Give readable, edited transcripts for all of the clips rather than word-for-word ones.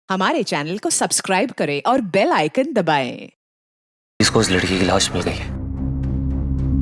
हमारे चैनल को सब्सक्राइब करें और बेल आइकन दबाएं। इसको उस लड़की की लाश मिल गई है।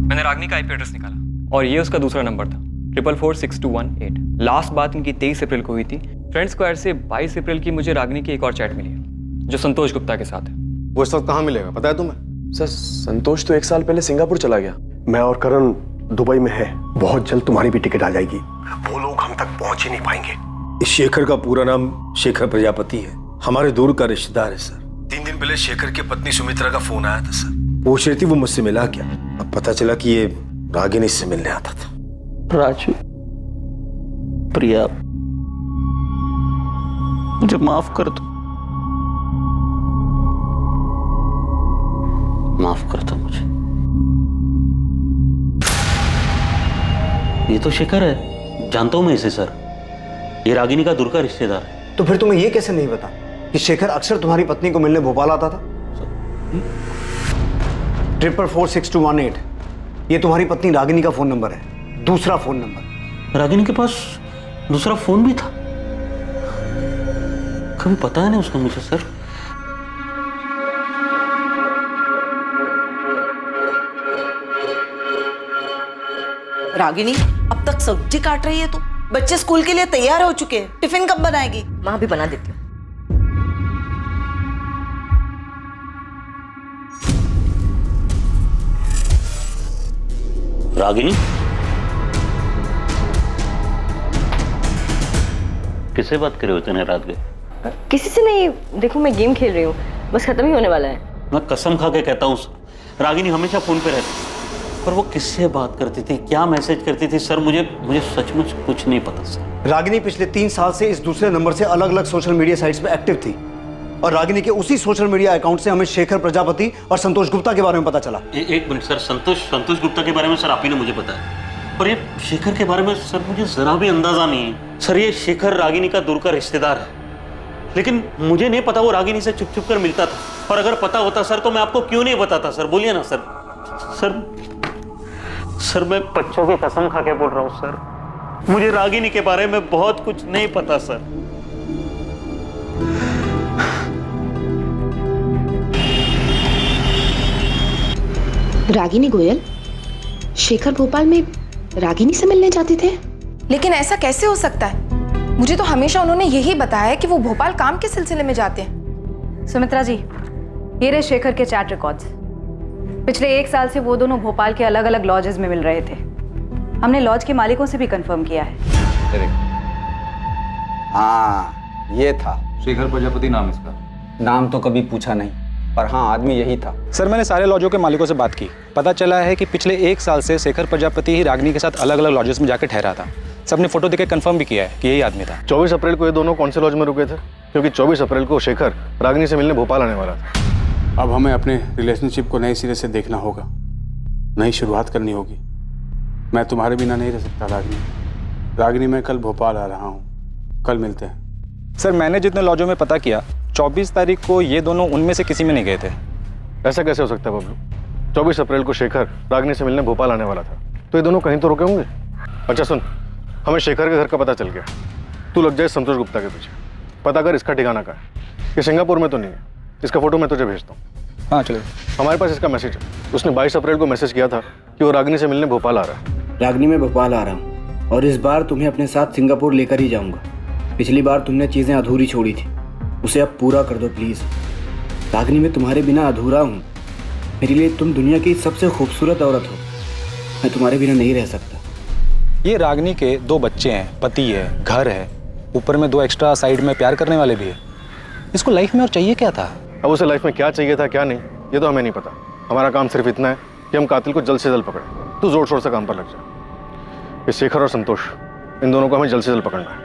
मैंने रागनी का आईपी एड्रेस निकाला और ये उसका दूसरा नंबर था 446218। लास्ट बात इनकी 23 अप्रैल को हुई थी। फ्रेंड स्क्वायर से 22 अप्रैल की मुझे रागनी की एक और चैट मिली है जो संतोष गुप्ता के साथ है। वो इस वक्त कहाँ मिलेगा पता है तुम्हें? सर संतोष तो 1 साल पहले सिंगापुर चला गया। मैं और करण दुबई में है। बहुत जल्द तुम्हारी भी टिकट आ जाएगी। वो लोग हम तक पहुंच ही नहीं पाएंगे। इस शेखर का पूरा नाम शेखर प्रजापति है, हमारे दूर का रिश्तेदार है सर। 3 दिन पहले शेखर की पत्नी सुमित्रा का फोन आया था सर। पूछ रही थी वो मुझसे मिला क्या। अब पता चला कि ये रागिनी से मिलने आता था। राजू, प्रिया, मुझे माफ कर दो। माफ कर दो मुझे। ये तो शेखर है, जानता हूं मैं इसे सर। ये रागिनी का दूर का रिश्तेदार है। तो फिर तुम्हें यह कैसे नहीं पता कि शेखर अक्सर तुम्हारी पत्नी को मिलने भोपाल आता था? 446218 ये तुम्हारी पत्नी रागिनी का फोन नंबर है, दूसरा फोन नंबर। रागिनी के पास दूसरा फोन भी था? कभी पता है नहीं उसका मुझे सर। रागिनी, अब तक सब्जी काट रही है तू? बच्चे स्कूल के लिए तैयार हो चुके हैं, टिफिन कब बनाएगी? माँ भी बना देती हूँ। रागिनी, किससे बात करे हो इतने रात के? किसी से नहीं, देखो मैं गेम खेल रही हूँ, बस खत्म ही होने वाला है। मैं कसम खा के कहता हूँ रागिनी हमेशा फोन पे रहती, पर वो किससे बात करती थी, क्या मैसेज करती थी सर, मुझे सचमुच कुछ नहीं पता सर। रागिनी पिछले 3 साल से इस दूसरे नंबर से अलग अलग सोशल मीडिया साइट्स पे एक्टिव थी और रागिनी के उसी सोशल मीडिया अकाउंट से हमें शेखर प्रजापति और संतोष गुप्ता के बारे में पता चला। एक मिनट सर, संतोष गुप्ता के बारे में सर आप ही ने मुझे बताया, पर ये शेखर के बारे में सर मुझे जरा भी अंदाजा नहीं है सर। ये शेखर रागिनी का दूर का रिश्तेदार है, लेकिन मुझे नहीं पता वो रागिनी से चुप चुप कर मिलता था, और अगर पता होता सर तो मैं आपको क्यों नहीं बताता सर, बोलिए ना सर। सर मैं बच्चों की कसम खा के बोल रहा हूँ सर, मुझे रागिनी के बारे में बहुत कुछ नहीं पता सर। रागिनी गोयल, शेखर भोपाल में रागिनी से मिलने जाते थे? लेकिन ऐसा कैसे हो सकता है? मुझे तो हमेशा उन्होंने यही बताया है कि वो भोपाल काम के सिलसिले में जाते हैं। सुमित्रा जी, ये रहे शेखर के चैट रिकॉर्ड्स। पिछले 1 साल से वो दोनों भोपाल के अलग अलग लॉजेस में मिल रहे थे। हमने लॉज के मालिकों से भी कंफर्म किया है। हाँ, ये था शेखर प्रजापति नाम इसका। नाम तो कभी पूछा नहीं, पर हाँ आदमी यही था। सर मैंने सारे लॉजों के मालिकों से बात की, पता चला है कि पिछले 1 साल से शेखर प्रजापति ही रागिनी के साथ अलग अलग लॉजेस में जाकर ठहरा था। सबने फोटो देकर कंफर्म भी किया है कि यही आदमी था। 24 अप्रैल को ये दोनों कौन से लॉज में रुके थे? क्योंकि 24 अप्रैल को शेखर रागिनी से मिलने भोपाल आने वाला था। अब हमें अपने रिलेशनशिप को नए सिरे से देखना होगा, नई शुरुआत करनी होगी। मैं तुम्हारे बिना नहीं रह सकता रागिनी, मैं कल भोपाल आ रहा हूँ, कल मिलते हैं। सर मैंने जितने लॉजों में पता किया, 24 तारीख को ये दोनों उनमें से किसी में नहीं गए थे। ऐसा कैसे हो सकता है बबलू? 24 अप्रैल को शेखर रागिनी से मिलने भोपाल आने वाला था, तो ये दोनों कहीं तो रुके होंगे। अच्छा सुन, हमें शेखर के घर का पता चल गया। तू लग जाए संतोष गुप्ता के पीछे, पता कर इसका ठिकाना कहाँ है। ये सिंगापुर में तो नहीं है, इसका फोटो मैं तुझे भेजता हूँ। हाँ चलो। हमारे पास इसका मैसेज है। उसने 22 अप्रैल को मैसेज किया था कि वो रागिनी से मिलने भोपाल आ रहा है। रागिनी मैं भोपाल आ रहा हूँ और इस बार तुम्हें अपने साथ सिंगापुर लेकर ही जाऊंगा। पिछली बार तुमने चीजें अधूरी छोड़ी थी, उसे अब पूरा कर दो प्लीज। रागिनी मैं तुम्हारे बिना अधूरा हूँ। मेरे लिए तुम दुनिया की सबसे खूबसूरत औरत हो, मैं तुम्हारे बिना नहीं रह सकता। ये रागिनी के 2 बच्चे हैं, पति है, घर है, ऊपर में 2 एक्स्ट्रा साइड में प्यार करने वाले भी है। इसको लाइफ में और चाहिए क्या था? अब उसे लाइफ में क्या चाहिए था क्या नहीं, ये तो हमें नहीं पता। हमारा काम सिर्फ इतना है कि हम कातिल को जल्द से जल्द पकड़ें। तू जोर शोर से काम पर लग जा। ये शेखर और संतोष, इन दोनों को हमें जल्द से जल्द पकड़ना है।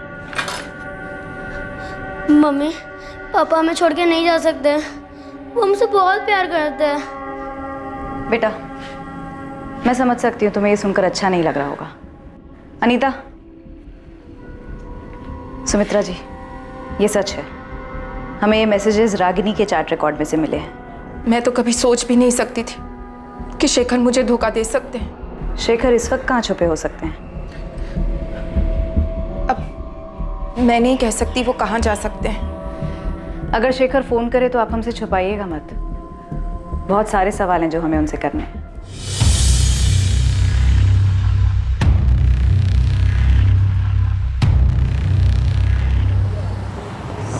मम्मी, पापा हमें छोड़ के नहीं जा सकते, वो हमसे बहुत प्यार करते हैं। बेटा, मैं समझ सकती हूँ तुम्हें ये सुनकर अच्छा नहीं लग रहा होगा। अनीता, सुमित्रा जी, ये सच है, हमें ये मैसेजेस रागिनी के चैट रिकॉर्ड में से मिले हैं। मैं तो कभी सोच भी नहीं सकती थी कि शेखर मुझे धोखा दे सकते हैं। शेखर इस वक्त कहाँ छुपे हो सकते हैं? अब मैं नहीं कह सकती वो कहाँ जा सकते हैं। अगर शेखर फोन करे तो आप हमसे छुपाइएगा मत। बहुत सारे सवाल हैं जो हमें उनसे करने हैं।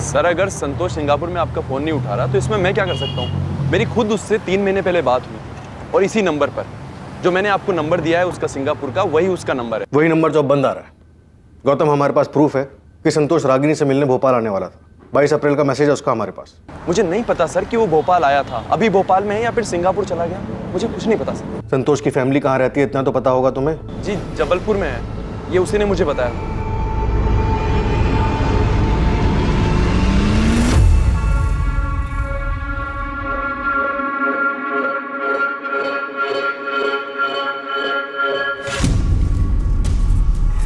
सर, अगर संतोष सिंगापुर में आपका फोन नहीं उठा रहा तो इसमें मैं क्या कर सकता हूँ? मेरी खुद उससे 3 महीने पहले बात हुई और इसी नंबर पर जो मैंने आपको नंबर दिया है उसका सिंगापुर का, वही उसका नंबर है। वही नंबर जो अब बंद आ रहा है। गौतम, हमारे पास प्रूफ है कि संतोष रागिनी से मिलने भोपाल आने वाला था। 22 अप्रैल का मैसेज है उसका हमारे पास। मुझे नहीं पता सर कि वो भोपाल आया था, अभी भोपाल में है या फिर सिंगापुर चला गया, मुझे कुछ नहीं पता सर। संतोष की फैमिली कहाँ रहती है इतना तो पता होगा तुम्हें? जी, जबलपुर में है, ये उसी ने मुझे बताया।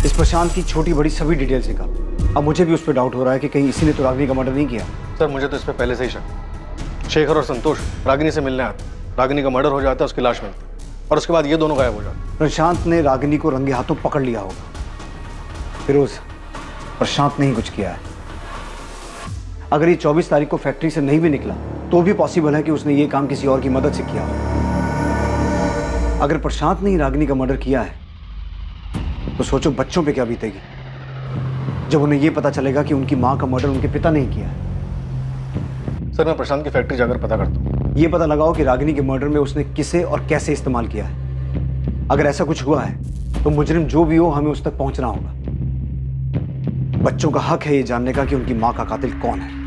इस प्रशांत की छोटी बड़ी सभी डिटेल्स निकालो। अब मुझे भी उस पर डाउट हो रहा है कि कहीं इसी ने तो रागिनी का मर्डर नहीं किया। सर, मुझे तो इस पर पहले से ही शक। शेखर और संतोष रागिनी से मिलने आते, रागिनी का मर्डर हो जाता है, उसकी लाश मिलती और उसके बाद ये दोनों गायब हो जाते। प्रशांत ने रागिनी को रंगे हाथों पकड़ लिया होगा। फिरोज, प्रशांत ने ही कुछ किया है। अगर ये 24 तारीख को फैक्ट्री से नहीं भी निकला तो भी पॉसिबल है कि उसने ये काम किसी और की मदद से किया हो। अगर प्रशांत ने ही रागिनी का मर्डर किया है तो सोचो बच्चों पे क्या बीतेगी जब उन्हें यह पता चलेगा कि उनकी मां का मर्डर उनके पिता ने ही किया है। सर, मैं प्रशांत की फैक्ट्री जाकर पता करता हूँ। यह पता लगाओ कि रागिनी के मर्डर में उसने किसे और कैसे इस्तेमाल किया है। अगर ऐसा कुछ हुआ है तो मुजरिम जो भी हो हमें उस तक पहुंचना होगा। बच्चों का हक है ये जानने का कि उनकी मां का कातिल कौन है।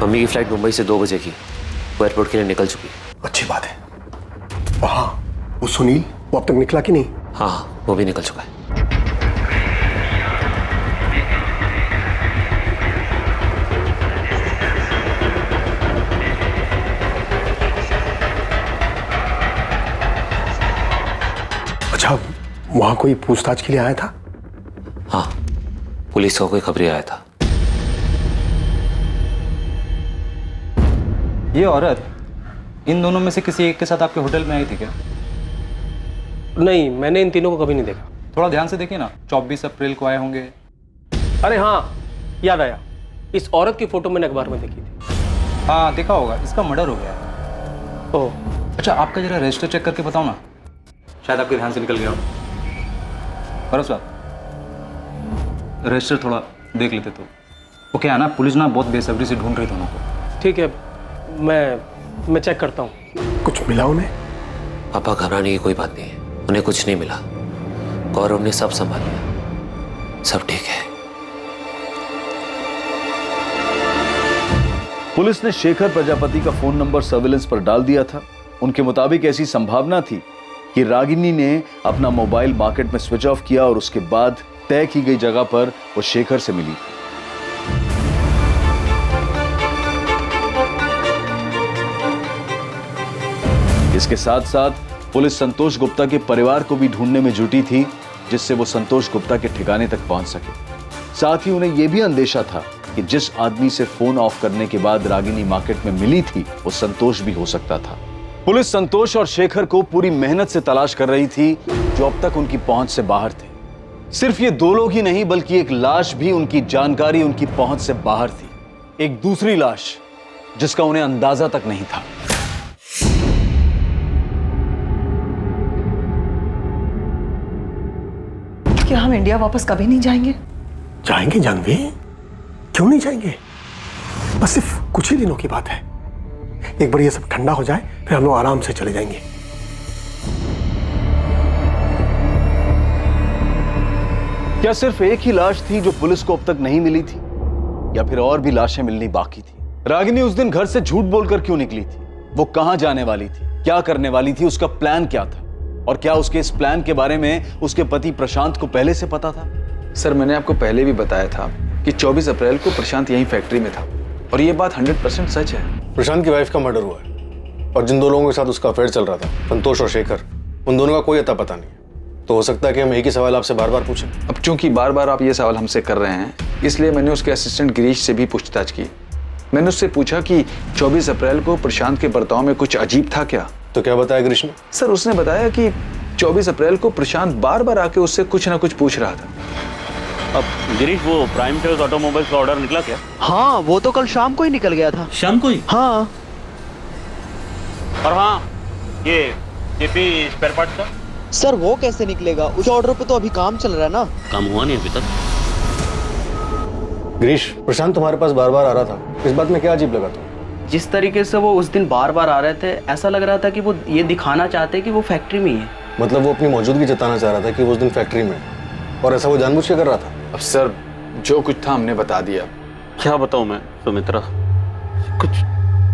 मम्मी की फ्लाइट मुंबई से 2 बजे की, वो एयरपोर्ट के लिए निकल चुकी। अच्छी बात है। वहाँ वो सुनील, वो अब तक निकला कि नहीं? हाँ, वो भी निकल चुका है। अच्छा, वहाँ कोई पूछताछ के लिए आया था? हाँ, पुलिस का कोई खबरी आया था। ये औरत इन दोनों में से किसी एक के साथ आपके होटल में आई थी क्या? नहीं, मैंने इन तीनों को कभी नहीं देखा। थोड़ा ध्यान से देखिए ना, 24 अप्रैल को आए होंगे। अरे हाँ, याद आया, इस औरत की फोटो मैंने अखबार में देखी थी। हाँ, देखा होगा, इसका मर्डर हो गया है। ओह, अच्छा, आपका जरा रजिस्टर चेक करके बताओ ना, शायद आपके ध्यान से निकल गया हो। भरत साहब, रजिस्टर थोड़ा देख लेते तो। वो क्या है ना, पुलिस ना बहुत बेसब्री से ढूंढ रही दोनों को। ठीक है, मैं चेक करता हूँ। कुछ मिला उन्हें? पापा, घबराने की कोई बात नहीं है, उन्हें कुछ नहीं मिला। गौरव ने सब संभाल लिया, सब ठीक है। पुलिस ने शेखर प्रजापति का फोन नंबर सर्विलेंस पर डाल दिया था। उनके मुताबिक ऐसी संभावना थी कि रागिनी ने अपना मोबाइल मार्केट में स्विच ऑफ किया और उसके बाद तय की गई जगह पर वो शेखर से मिली। इसके साथ साथ पुलिस संतोष गुप्ता के परिवार को भी ढूंढने में जुटी थी, जिससे वो संतोष गुप्ता के ठिकाने तक पहुंच सके। साथ ही उन्हें यह भी अंदेशा था कि जिस आदमी से फोन ऑफ करने के बाद रागिनी मार्केट में मिली थी वो संतोष भी हो सकता था। पुलिस संतोष और शेखर को पूरी मेहनत से तलाश कर रही थी, जो अब तक उनकी पहुंच से बाहर थे। सिर्फ ये 2 लोग ही नहीं, बल्कि एक लाश भी उनकी जानकारी, उनकी पहुंच से बाहर थी। एक दूसरी लाश जिसका उन्हें अंदाजा तक नहीं था। क्या हम इंडिया वापस कभी नहीं जाएंगे? जाएंगे जानवी, क्यों नहीं जाएंगे? बस सिर्फ कुछ ही दिनों की बात है। एक बार ये सब ठंडा हो जाए फिर हम लोग आराम से चले जाएंगे। क्या सिर्फ एक ही लाश थी जो पुलिस को अब तक नहीं मिली थी, या फिर और भी लाशें मिलनी बाकी थी? रागिनी उस दिन घर से झूठ बोलकर क्यों निकली थी? वो कहां जाने वाली थी, क्या करने वाली थी, उसका प्लान क्या था, और क्या उसके इस प्लान के बारे में उसके पति प्रशांत को पहले से पता था? सर, मैंने आपको पहले भी बताया था कि 24 अप्रैल को प्रशांत यहीं फैक्ट्री में था, और ये बात 100% सच है। प्रशांत की वाइफ का मर्डर हुआ है और जिन 2 लोगों के साथ उसका अफेयर चल रहा था, संतोष और शेखर, उन दोनों का कोई अता पता नहीं है। तो हो सकता है कि हम एक ही सवाल आपसे बार बार पूछें। अब चूंकि बार बार आप ये सवाल हमसे कर रहे हैं, इसलिए मैंने उसके असिस्टेंट गिरीश से भी पूछताछ की। मैंने उससे पूछा कि 24 अप्रैल को प्रशांत के बर्ताव में कुछ अजीब था क्या। तो क्या बताया गिरीश ने? सर उसने बताया कि 24 अप्रैल को प्रशांत बार बार आके उससे कुछ ना कुछ पूछ रहा था। अब गिरीश, वो प्राइम चॉइस ऑटोमोबाइल्स का ऑर्डर निकला क्या? हाँ, वो तो कल शाम को ही निकल गया था। शाम को ही? हाँ। और हाँ, ये जेपी स्पेयर पार्ट्स का? सर वो कैसे निकलेगा? उस ऑर्डर पे तो अभी काम चल रहा है ना। काम हुआ नहीं अभी तक। गिरीश, प्रशांत तुम्हारे पास बार बार आ रहा था, इस बात में क्या अजीब लगा तुम्हें? जिस तरीके से वो उस दिन बार बार आ रहे थे, ऐसा लग रहा था कि वो ये दिखाना चाहते कि वो फैक्ट्री में ही है। मतलब वो अपनी मौजूदगी जताना चाह रहा था कि वो उस दिन फैक्ट्री में है, और ऐसा वो जानबूझ के कर रहा था? अब सर जो कुछ था हमने बता दिया। क्या बताऊं मैं सुमित्रा,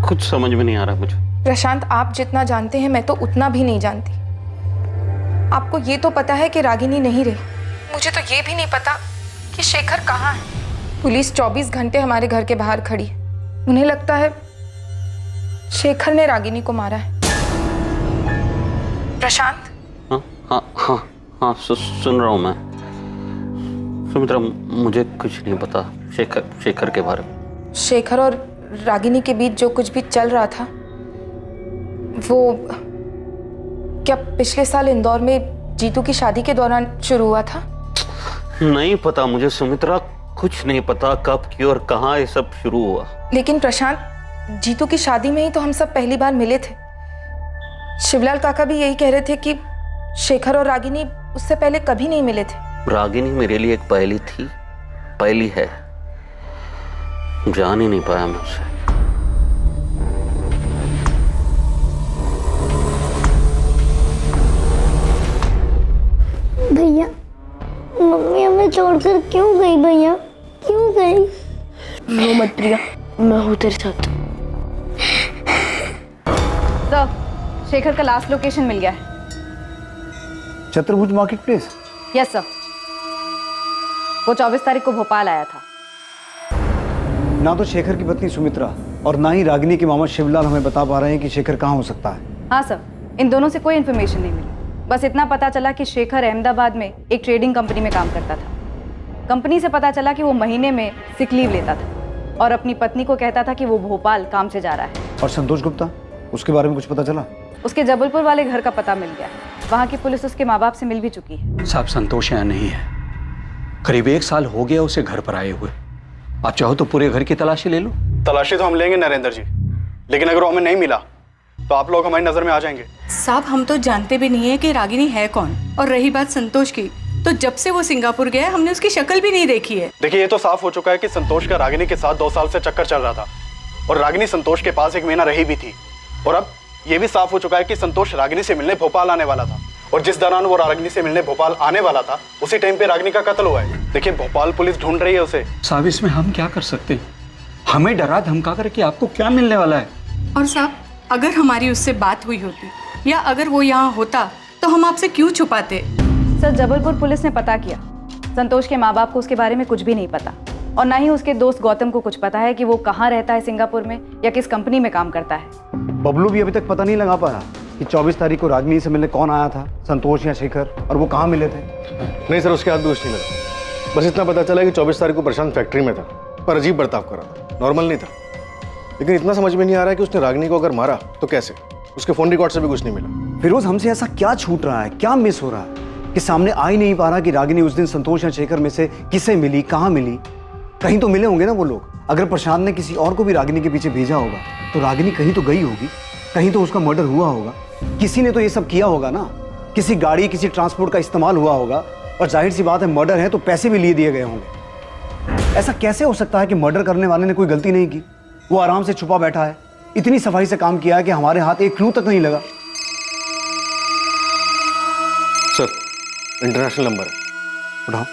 कुछ समझ में नहीं आ रहा मुझे। प्रशांत, आप जितना जानते हैं मैं तो उतना भी नहीं जानती। आपको ये तो पता है कि रागिनी नहीं रही, मुझे तो ये भी नहीं पता कि शेखर कहाँ है। पुलिस 24 घंटे हमारे घर के बाहर खड़ी है। उन्हें लगता है शेखर ने रागिनी को मारा है। प्रशांत? हाँ, सुन रहा हूँ मैं। सुमित्रा, मुझे कुछ नहीं पता शेखर के बारे में। शेखर और रागिनी के बीच जो कुछ भी चल रहा था, वो क्या पिछले साल इंदौर में जीतू की शादी के दौरान शुरू हुआ था? नहीं पता मुझे सुमित्रा, कुछ नहीं पता कब, क्यों और कहाँ ये सब शुरू हुआ। लेकिन प्रशांत, जीतू की शादी में ही तो हम सब पहली बार मिले थे। शिवलाल काका भी यही कह रहे थे कि शेखर और रागिनी उससे पहले कभी नहीं मिले थे। रागिनी मेरे लिए एक पहेली थी, पहेली है, जान ही नहीं पाया मैं उसे। भैया, मम्मी हमें छोड़कर क्यों गई? भैया क्यों गई? रो मत प्रिया, मैं हूँ तेरे साथ। सर, शेखर का लास्ट लोकेशन मिल गया है। चतुर्भुज मार्केट प्लेस? यस सर, वो 24 तारीख को भोपाल आया था। ना तो शेखर की पत्नी सुमित्रा और ना ही रागिनी के मामा शिवलाल हमें बता पा रहे हैं कि शेखर कहाँ हो सकता है। हाँ सर, इन दोनों से कोई इन्फॉर्मेशन नहीं मिली। बस इतना पता चला कि शेखर अहमदाबाद में एक ट्रेडिंग कंपनी में काम करता था। कंपनी से पता चला कि वो महीने में सिक लीव लेता था और अपनी पत्नी को कहता था कि वो भोपाल काम से जा रहा है। और संतोष गुप्ता, उसके बारे में कुछ पता चला? उसके जबलपुर वाले घर का पता मिल गया। वहाँ की पुलिस उसके माँ बाप से मिल भी चुकी है। साहब, संतोष यहाँ नहीं है। करीब 1 साल हो गया उसे घर पर आए हुए। आप चाहो तो पूरे घर की तलाशी ले लो। तलाशी तो हम लेंगे नरेंद्र जी, लेकिन अगर वो हमें नहीं मिला तो आप लोग हमारी नजर में आ जाएंगे। साहब, हम तो जानते भी नहीं है कि रागिनी है कौन। और रही बात संतोष की, तो जब से वो सिंगापुर गया हमने उसकी शक्ल भी नहीं देखी है। देखिए, ये तो साफ हो चुका है कि संतोष का रागिनी के साथ 2 साल से चक्कर चल रहा था और रागिनी संतोष के पास 1 महीना रही भी थी। और अब ये भी साफ हो चुका है कि संतोष रागिनी से मिलने भोपाल आने वाला था, और जिस दौरान वो रागिनी से मिलने भोपाल आने वाला था उसी टाइम पे रागिनी का कत्ल हुआ है। देखिए, भोपाल पुलिस ढूंढ रही है उसे। साहब, इसमें हम क्या कर सकते हैं? हमें डरा धमका कर कि आपको क्या मिलने वाला है। और साहब, अगर हमारी उससे बात हुई होती या अगर वो यहाँ होता तो हम आपसे क्यों छुपाते? सर, जबलपुर पुलिस ने पता किया। संतोष के माँ बाप को उसके बारे में कुछ भी नहीं पता, और ना ही उसके दोस्त गौतम को कुछ पता है कि वो कहाँ रहता है सिंगापुर में या किस कंपनी में काम करता है। बबलू भी अभी तक पता नहीं लगा पाया कि 24 तारीख को रागिनी से मिलने कौन आया था, संतोष या शेखर, और वो कहाँ मिले थे। नहीं सर, उसके हाथ दोष नहीं लगा। बस इतना पता चला कि 24 तारीख को प्रशांत फैक्ट्री में था पर अजीब बर्ताव कर रहा था, नॉर्मल नहीं था। लेकिन इतना समझ में नहीं आ रहा है कि उसने रागिनी को अगर मारा तो कैसे। उसके फोन रिकॉर्ड से भी कुछ नहीं मिला। फिरोज, हमसे ऐसा क्या छूट रहा है, क्या मिस हो रहा है कि सामने आ ही नहीं पा रहा कि रागिनी उस दिन संतोष या शेखर में से किसे मिली, कहाँ मिली? कहीं तो मिले होंगे ना वो लोग। अगर प्रशांत ने किसी और को भी रागिनी के पीछे भेजा होगा तो रागिनी कहीं तो गई होगी, कहीं तो उसका मर्डर हुआ होगा। किसी ने तो ये सब किया होगा ना, किसी गाड़ी, किसी ट्रांसपोर्ट का इस्तेमाल हुआ होगा, और जाहिर सी बात है मर्डर है तो पैसे भी लिए दिए गए होंगे। ऐसा कैसे हो सकता है कि मर्डर करने वाले ने कोई गलती नहीं की? वो आराम से छुपा बैठा है, इतनी सफाई से काम किया है कि हमारे हाथ एक क्लू तक नहीं लगा। सर, इंटरनेशनल नंबर है, उठाओ।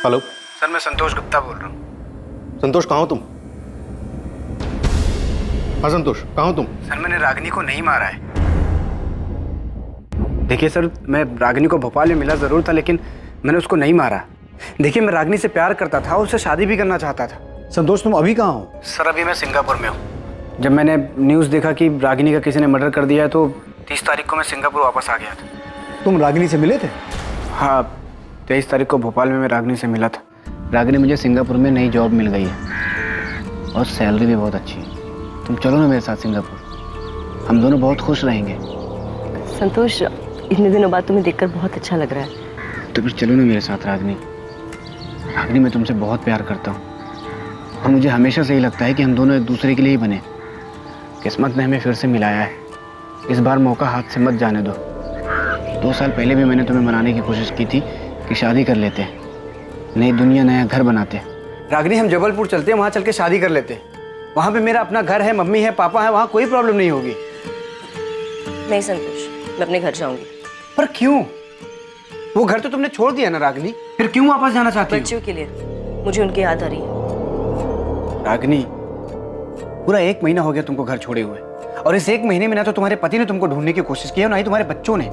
हेलो सर, मैं संतोष गुप्ता बोल रहा हूँ। संतोष, कहाँ हो तुम? हाँ संतोष, कहाँ हो तुम? सर, मैंने रागिनी को नहीं मारा है। देखिए सर, मैं रागिनी को भोपाल में मिला जरूर था, लेकिन मैंने उसको नहीं मारा। देखिए, मैं रागिनी से प्यार करता था, उससे शादी भी करना चाहता था। संतोष, तुम अभी कहाँ हो? सर, अभी मैं सिंगापुर में हूँ। जब मैंने न्यूज़ देखा कि रागिनी का किसी ने मर्डर कर दिया है तो 30 तारीख को मैं सिंगापुर वापस आ गया था। तुम रागिनी से मिले थे? हाँ, 23 तारीख को भोपाल में मैं रागिनी से मिला था। रागिनी मुझे सिंगापुर में नई जॉब मिल गई है और सैलरी भी बहुत अच्छी है। तुम चलो ना मेरे साथ सिंगापुर, हम दोनों बहुत खुश रहेंगे। संतोष, इतने दिनों बाद तुम्हें देखकर बहुत अच्छा लग रहा है। तो फिर चलो ना मेरे साथ रागिनी। रागिनी, मैं तुमसे बहुत प्यार करता हूँ और मुझे हमेशा से ही लगता है कि हम दोनों एक दूसरे के लिए ही बने। किस्मत ने हमें फिर से मिलाया है, इस बार मौका हाथ से मत जाने दो। 2 साल पहले भी मैंने तुम्हें मनाने की कोशिश की थी कि शादी कर लेते, नई दुनिया नया घर बनाते। रागिनी, हम जबलपुर चलते हैं, वहाँ चल के शादी कर लेते। वहाँ पे मेरा अपना घर है, मम्मी है, पापा है, वहाँ कोई प्रॉब्लम नहीं होगी। नहीं संतोष, मैं अपने घर जाऊंगी। पर क्यों? वो घर तो तुमने छोड़ दिया ना रागिनी, फिर क्यों वापस जाना चाहती हो? बच्चों के लिए, मुझे उनकी याद आ रही है। रागिनी, पूरा 1 महीना हो गया तुमको घर छोड़े हुए, और इस 1 महीने में ना तो तुम्हारे पति ने तुमको ढूंढने की कोशिश की है, ना ही तुम्हारे बच्चों ने।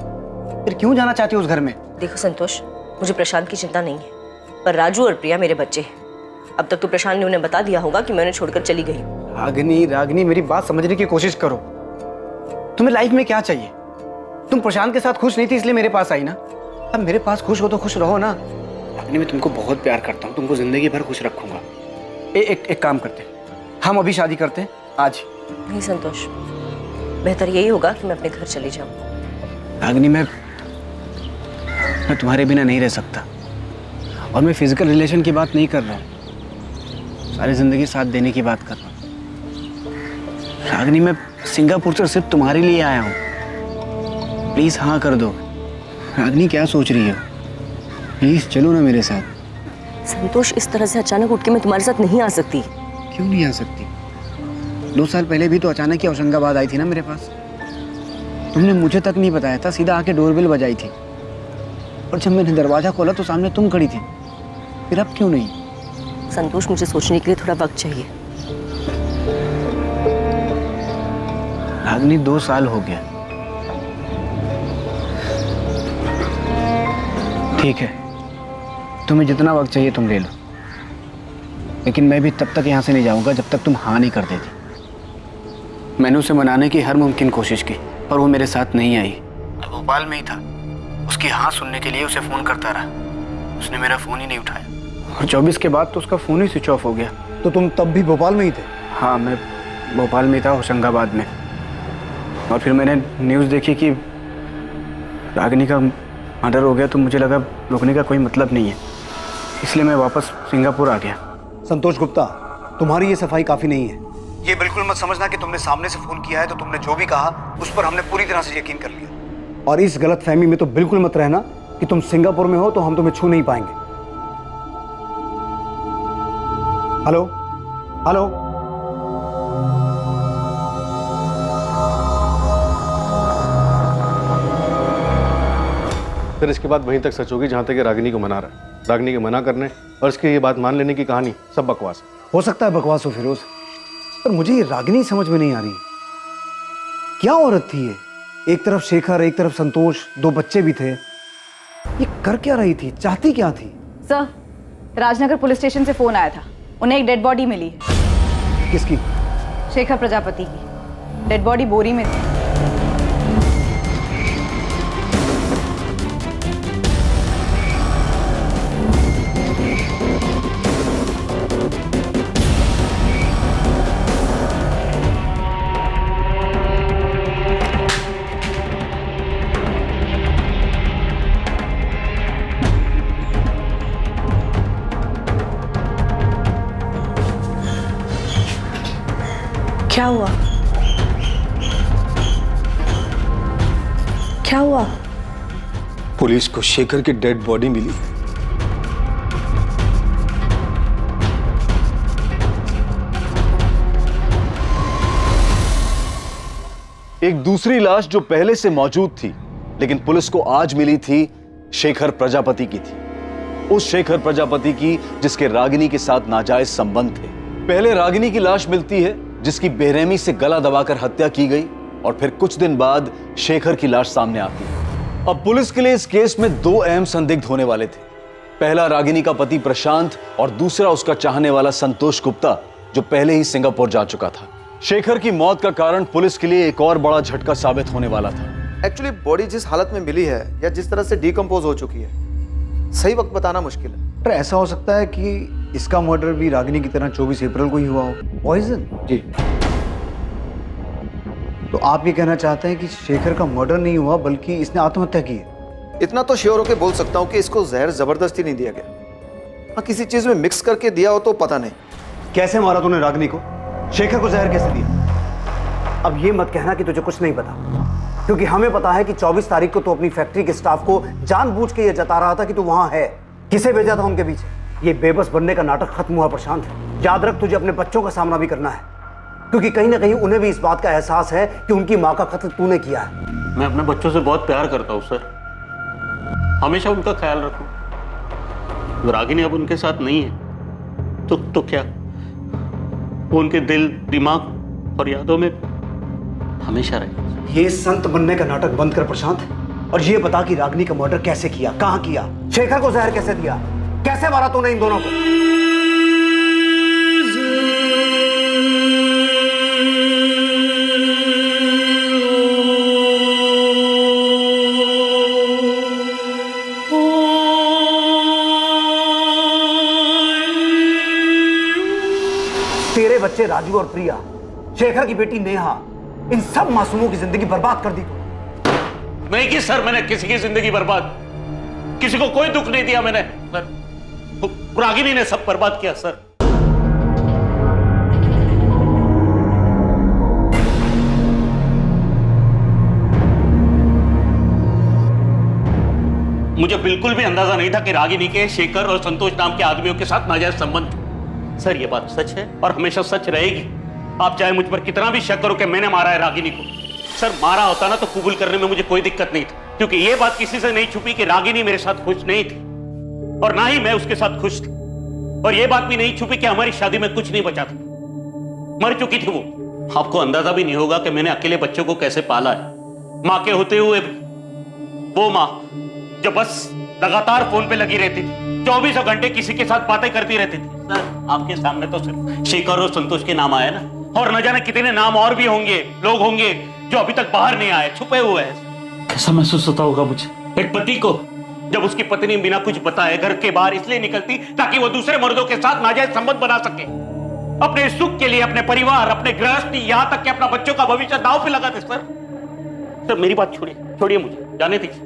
फिर क्यों जाना चाहती हो उस घर में? देखो संतोष, मुझे प्रशांत की चिंता नहीं है, पर राजू और प्रिया मेरे बच्चे हैं। अब तक तो प्रशांत ने उन्हें बता दिया होगा कि मैं उन्हें छोड़कर चली गई। रागिनी, मेरी बात समझने की कोशिश करो। तुम्हें लाइफ में क्या चाहिए? तुम प्रशांत के साथ खुश नहीं थी इसलिए मेरे पास आई ना। अब मेरे पास खुश हो तो खुश रहो ना। रागिनी, मैं तुमको बहुत प्यार करता हूँ, तुमको जिंदगी भर खुश रखूंगा। एक काम करते, हम अभी शादी करते हैं आज। नहीं संतोष, बेहतर यही होगा कि मैं अपने घर चली जाऊं। रागिनी, मैं तुम्हारे बिना नहीं रह सकता, और मैं फिजिकल रिलेशन की बात नहीं कर रहा हूँ, सारी जिंदगी साथ देने की बात कर रहा हूँ। रागिनी, मैं सिंगापुर से सिर्फ तुम्हारे लिए आया हूँ, प्लीज हाँ कर दो। रागिनी, क्या सोच रही हो? प्लीज चलो ना मेरे साथ। संतोष, इस तरह से अचानक उठ के मैं तुम्हारे साथ नहीं आ सकती। क्यों नहीं आ सकती? 2 साल पहले भी तो अचानक ही होशंगाबाद आई थी ना मेरे पास। तुमने मुझे तक नहीं बताया था, सीधा आके डोरबेल बजाई थी, और जब मैंने दरवाजा खोला तो सामने तुम खड़ी थी। फिर अब क्यों नहीं? संतोष, मुझे सोचने के लिए थोड़ा वक्त चाहिए। रागिनी, 2 साल हो गया। ठीक है, तुम्हें जितना वक्त चाहिए तुम ले लो, लेकिन मैं भी तब तक यहाँ से नहीं जाऊँगा जब तक तुम हाँ नहीं कर देती। मैंने उसे मनाने की हर मुमकिन कोशिश की, पर वो मेरे साथ नहीं आई। तो भोपाल में ही था, उसकी हाँ सुनने के लिए उसे फ़ोन करता रहा, उसने मेरा फ़ोन ही नहीं उठाया, और 24 के बाद तो उसका फ़ोन ही स्विच ऑफ हो गया। तो तुम तब भी भोपाल में ही थे? हाँ, मैं भोपाल में था, होशंगाबाद में। और फिर मैंने न्यूज़ देखी कि रागिनी का मर्डर हो गया, तो मुझे लगा रुकने का कोई मतलब नहीं है, इसलिए मैं वापस सिंगापुर आ गया। संतोष गुप्ता, तुम्हारी ये सफाई काफी नहीं है। ये बिल्कुल मत समझना कि तुमने सामने से फोन किया है तो तुमने जो भी कहा उस पर हमने पूरी तरह से यकीन कर लिया। और इस गलत फहमी में तो बिल्कुल मत रहना कि तुम सिंगापुर में हो तो हम तुम्हें छू नहीं पाएंगे। हेलो हेलो, फिर इसके बाद वहीं तक सच होगी जहां तक ये रागिनी को मना रहा है। रागिनी के मना करने और इसकी ये बात मान लेने की कहानी सब बकवास है। हो सकता है बकवास हो फिरोज, पर मुझे ये रागिनी समझ में नहीं आ रही। क्या औरत थी ये? एक तरफ शेखर, एक तरफ संतोष, 2 बच्चे भी थे। ये कर क्या रही थी? चाहती क्या थी? सर, राजनगर पुलिस स्टेशन से फोन आया था, उन्हें एक डेड बॉडी मिली है। किसकी? शेखर प्रजापति की। डेड बॉडी बोरी में थी। क्या हुआ? क्या हुआ? पुलिस को शेखर की डेड बॉडी मिली। एक दूसरी लाश जो पहले से मौजूद थी लेकिन पुलिस को आज मिली थी, शेखर प्रजापति की थी। उस शेखर प्रजापति की जिसके रागिनी के साथ नाजायज संबंध थे। पहले रागिनी की लाश मिलती है जिसकी बेरहमी से गला दबाकर हत्या की गई, और फिर कुछ दिन बाद शेखर की लाश सामने आती है। अब पुलिस के लिए इस केस में 2 अहम संदिग्ध होने वाले थे। पहला रागिनी का पति प्रशांत, और दूसरा उसका चाहने वाला संतोष गुप्ता, जो पहले ही सिंगापुर जा चुका था। शेखर की मौत का कारण पुलिस के लिए एक और बड़ा झटका साबित होने वाला था। एक्चुअली बॉडी जिस हालत में मिली है या जिस तरह से डिकम्पोज हो चुकी है, सही वक्त बताना मुश्किल है। पर ऐसा हो सकता है कि इसका मर्डर भी रागिनी की तरह 24 अप्रैल को ही हुआ हो। पॉइजन? जी। तो आप ये कहना चाहते हैं कि शेखर का मर्डर नहीं हुआ बल्कि इसने आत्महत्या की है? इतना तो श्योर होके बोल सकता हूँ कि इसको जहर जबरदस्ती नहीं दिया गया। हाँ, किसी चीज में मिक्स करके दिया हो तो पता नहीं। कैसे मारा तूने रागिनी को? शेखर को जहर कैसे दिया? अब ये मत कहना कि तुझे कुछ नहीं पता, क्योंकि हमें पता है कि 24 तारीख को तू अपनी फैक्ट्री के स्टाफ को जानबूझ के ये जता रहा था कि तू वहां है। किसे भेजा था उनके पीछे? ये बेबस बनने का नाटक खत्म हुआ प्रशांत। याद रख, तुझे अपने बच्चों का सामना भी करना है, क्योंकि कहीं ना कहीं उन्हें भी इस बात का एहसास है कि उनकी माँ का कत्ल तूने किया है। मैं अपने बच्चों से बहुत प्यार करता हूँ सर, हमेशा उनका ख्याल रखूं। रागिनी अब उनके साथ नहीं है तो क्या, वो उनके दिल, दिमाग और यादों में हमेशा रहे। ये संत बनने का नाटक बंद कर प्रशांत, और ये बता कि रागिनी का मर्डर कैसे किया, कहां किया, शेखर को जहर कैसे दिया, कैसे मारा तूने इन दोनों को? तेरे बच्चे राजू और प्रिया, शेखर की बेटी नेहा, इन सब मासूमों की जिंदगी बर्बाद कर दी तू। नहीं की सर, मैंने किसी की जिंदगी बर्बाद, किसी को कोई दुख नहीं दिया मैंने सर। रागिनी ने सब बर्बाद किया सर। मुझे बिल्कुल भी अंदाजा नहीं था कि रागिनी के शेखर और संतोष नाम के आदमियों के साथ नाजायज संबंध। सर ये बात सच है और हमेशा सच रहेगी। आप चाहे मुझ पर कितना भी शक करो कि मैंने मारा है रागिनी को। सर मारा होता ना तो कबूल करने में मुझे कोई दिक्कत नहीं थी, क्योंकि ये बात किसी से नहीं छुपी कि रागिनी मेरे साथ खुश नहीं थी और ना ही मैं उसके साथ खुश थी। और ये बात भी नहीं छुपी कि हमारी शादी में कुछ नहीं बचा था, मर चुकी थी वो। आपको अंदाजा भी नहीं होगा कि मैंने अकेले बच्चों को कैसे पाला है। मां के होते हुए वो मां जो बस लगातार फोन पे लगी रहती थी, 24 घंटे किसी के साथ बातें करती रहती थी। सर आपके सामने तो सिर्फ शेखर और संतोष के नाम आए ना, और न जाने कितने नाम और भी होंगे, लोग होंगे जो अभी तक बाहर नहीं आए, छुपे हुए हैं। कैसा महसूस होता होगा मुझे एक पति को जब उसकी पत्नी बिना कुछ बताए घर के बाहर इसलिए निकलती ताकि वो दूसरे मर्दों के साथ नाजायज संबंध बना सके, अपने सुख के लिए, अपने परिवार, अपने गृहस्थी, यहां तक कि अपना बच्चों का भविष्य दांव पे लगाते। सर मेरी बात छोड़िए मुझे जाने दीजिए।